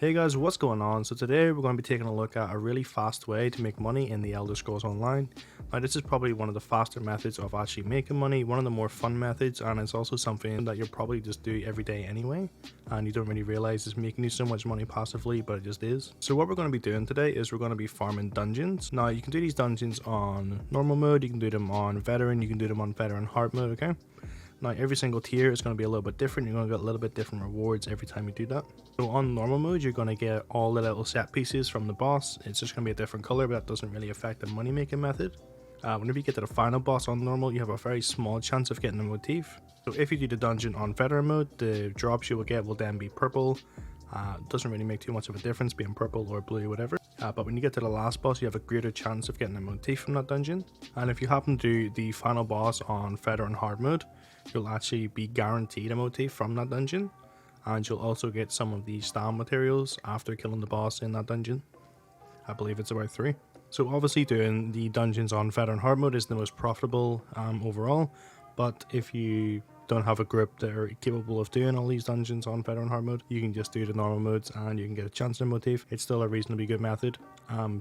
Hey guys, what's going on? So today we're going to be taking a look at a really fast way to make money in the Elder Scrolls Online. Now this is probably one of the faster methods of actually making money, one of the more fun methods, and it's also something that you'll probably just do every day anyway, and you don't really realize it's making you so much money passively, but it just is. So what we're going to be doing today is we're going to be farming dungeons. Now you can do these dungeons on normal mode, you can do them on veteran, you can do them on veteran hard mode, okay? Now every single tier is going to be a little bit different. You're going to get a little bit different rewards every time you do that. So on normal mode, you're going to get all the little set pieces from the boss. It's just going to be a different color, but that doesn't really affect the money making method. Whenever you get to the final boss on normal, you have a very small chance of getting a motif. So if you do the dungeon on veteran mode, the drops you will get will then be purple. Doesn't really make too much of a difference being purple or blue, whatever. But when you get to the last boss, you have a greater chance of getting a motif from that dungeon. And if you happen to do the final boss on veteran hard mode, you'll actually be guaranteed a motif from that dungeon. And you'll also get some of the style materials after killing the boss in that dungeon. I believe it's about 3. So obviously doing the dungeons on veteran hard mode is the most profitable overall. But if you don't have a group that are capable of doing all these dungeons on veteran hard mode, you can just do the normal modes and you can get a chance at a motif. It's still a reasonably good method,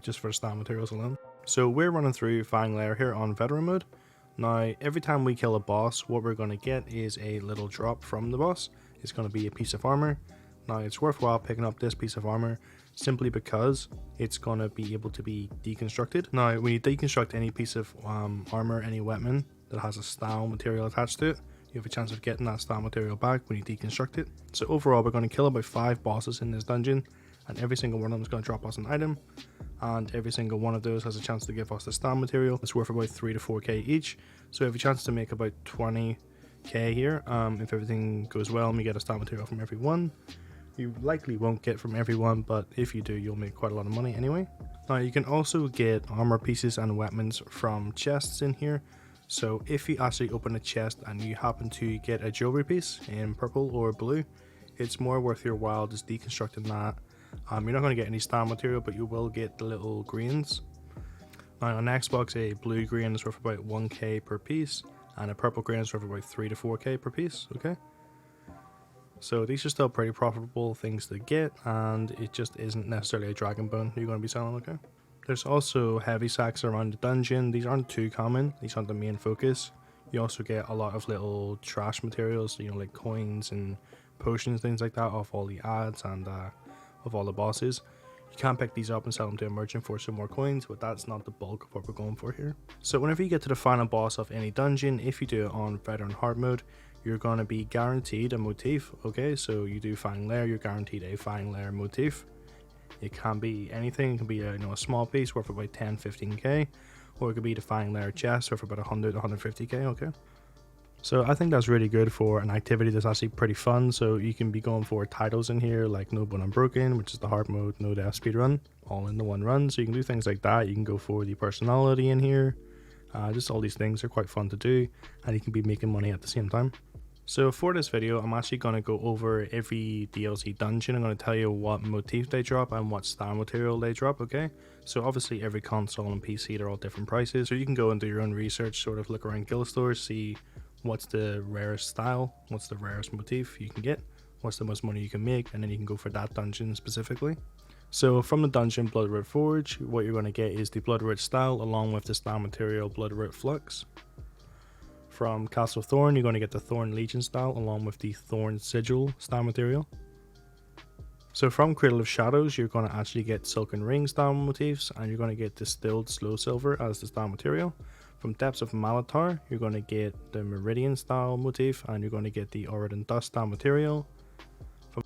just for style materials alone. So we're running through Fang Lair here on veteran mode. Now every time we kill a boss, what we're going to get is a little drop from the boss. It's going to be a piece of armor. Now it's worthwhile picking up this piece of armor simply because it's going to be able to be deconstructed. Now when you deconstruct any piece of armor, any weapon that has a style material attached to it, you have a chance of getting that style material back when you deconstruct it. So overall we're going to kill about 5 bosses in this dungeon, and every single one of them is going to drop us an item, and every single one of those has a chance to give us the style material. It's worth about 3 to 4k each, so we have a chance to make about 20k here if everything goes well and we get a style material from every one. You likely won't get from everyone, but if you do, you'll make quite a lot of money anyway. Now you can also get armor pieces and weapons from chests in here. So if you actually open a chest and you happen to get a jewelry piece in purple or blue, it's more worth your while just deconstructing that. You're not going to get any style material, but you will get the little greens. Now on Xbox, a blue green is worth about 1k per piece, and a purple green is worth about 3 to 4k per piece, okay? So these are still pretty profitable things to get, and it just isn't necessarily a dragon bone you're going to be selling, okay? There's also heavy sacks around the dungeon. These aren't too common, these aren't the main focus. You also get a lot of little trash materials, you know, like coins and potions, things like that, off all the ads and of all the bosses. You can pick these up and sell them to a merchant for some more coins, but that's not the bulk of what we're going for here. So whenever you get to the final boss of any dungeon, if you do it on veteran hard mode, you're going to be guaranteed a motif, okay? So you do Fang Lair, you're guaranteed a Fang Lair motif. It can be anything. It can be a small piece worth about 10-15k, or it could be the Fang Lair chest worth about 100-150k, okay? So I think that's really good for an activity that's actually pretty fun. So you can be going for titles in here like No Bone Unbroken, which is the hard mode, no death speedrun, all in the one run. So you can do things like that. You can go for the personality in here. Just all these things are quite fun to do, and you can be making money at the same time. So for this video, I'm actually going to go over every DLC dungeon. I'm going to tell you what motif they drop and what style material they drop, okay? So obviously every console and PC, they're all different prices. So you can go and do your own research, sort of look around guild stores, see what's the rarest style, what's the rarest motif you can get, what's the most money you can make, and then you can go for that dungeon specifically. So from the dungeon Bloodroot Forge, what you're going to get is the Bloodroot style along with the style material Bloodroot Flux. From Castle Thorn, you're going to get the Thorn Legion style along with the Thorn Sigil style material. So from Cradle of Shadows, you're going to actually get Silken Ring style motifs, and you're going to get Distilled Slow Silver as the style material. From Depths of Malatar, you're going to get the Meridian style motif, and you're going to get the Auridon Dust style material. From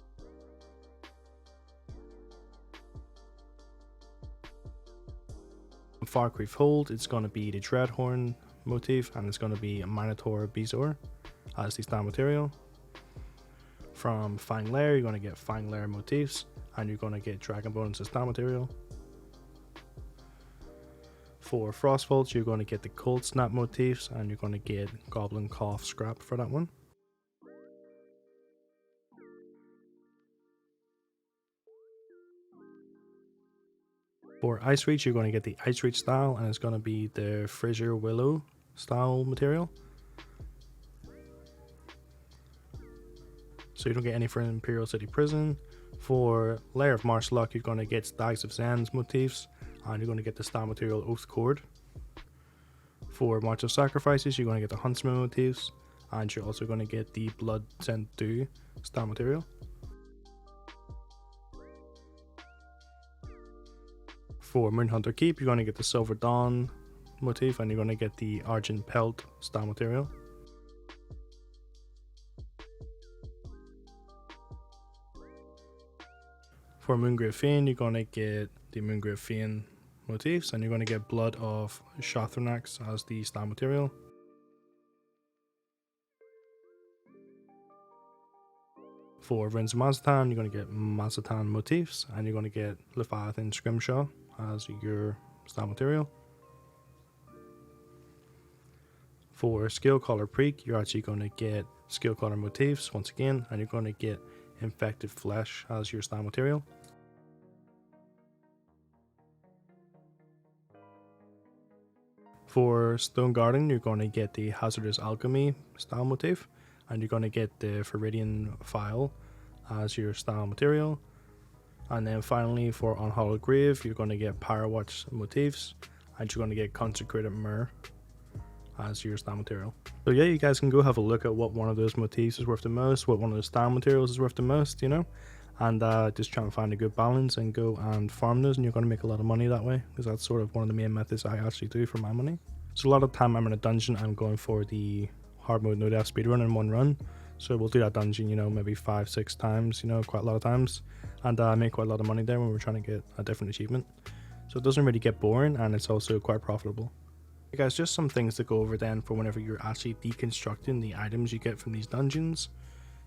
Farcreef Hold, it's going to be the Dreadhorn motif, and it's going to be a Minotaur Bezoar as the style material. From Fang Lair, you're going to get Fang Lair motifs, and you're going to get Dragonbone as the style material. For Frostvault, you're going to get the Cold Snap motifs, and you're going to get Goblin Cough scrap for that one. For Ice Reach, you're going to get the Ice Reach style, and it's going to be the Fissure Willow style material. So you don't get any for Imperial City Prison. For Layer of Martial Luck, you're going to get Stags of Zen's motifs, and you're going to get the star material Oath Cord. For March of Sacrifices, you're going to get the Huntsman motifs, and you're also going to get the Blood Sent Do star material. For Moonhunter Keep, you're going to get the Silver Dawn motif, and you're going to get the Argent Pelt star material. For Moongrave Fane, you're going to get the Moongrave Fane motifs, and you're going to get Blood of Shathranax as the star material. For Runes of Mazatan, you're going to get Mazatan motifs, and you're going to get Leviathan Scrimshaw as your star material. For Scalecaller Preak, you're actually going to get Scalecaller motifs once again, and you're going to get Infected Flesh as your star material. For Stone Garden, you're going to get the Hazardous Alchemy style motif, and you're going to get the Viridian File as your style material. And then finally, for Unhallowed Grave, you're going to get Firewatch motifs, and you're going to get Consecrated Myrrh as your style material. So yeah, you guys can go have a look at what one of those motifs is worth the most, what one of the style materials is worth the most, you know, and just try and find a good balance and go and farm those, and you're going to make a lot of money that way, because that's sort of one of the main methods I actually do for my money. So a lot of time I'm in a dungeon, I'm going for the hard mode no death speedrun in one run. So we'll do that dungeon, you know, maybe 5-6 times, you know, quite a lot of times, and make quite a lot of money there when we're trying to get a different achievement. So it doesn't really get boring, and it's also quite profitable. Hey guys, just some things to go over then for whenever you're actually deconstructing the items you get from these dungeons.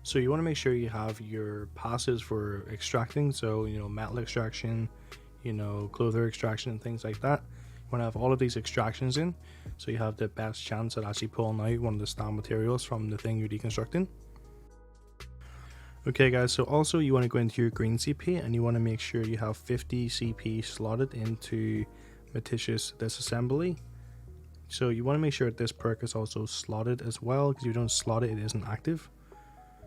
So you want to make sure you have your passes for extracting, so you know, metal extraction, you know, clother extraction and things like that. You want to have all of these extractions in, so you have the best chance at actually pulling out one of the style materials from the thing you're deconstructing. Okay guys, so also you want to go into your green CP, and you want to make sure you have 50 CP slotted into Motifs Disassembly. So you want to make sure that this perk is also slotted as well, because if you don't slot it, it isn't active.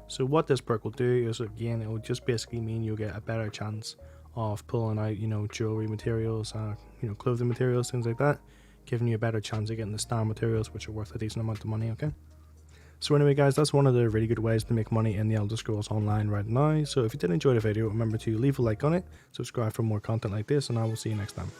So what this perk will do is, again, it will just basically mean you'll get a better chance of pulling out, you know, jewelry materials, you know, clothing materials, things like that, giving you a better chance of getting the star materials, which are worth a decent amount of money, okay? So anyway guys, that's one of the really good ways to make money in the Elder Scrolls Online right now. So if you did enjoy the video, remember to leave a like on it, subscribe for more content like this, and I will see you next time.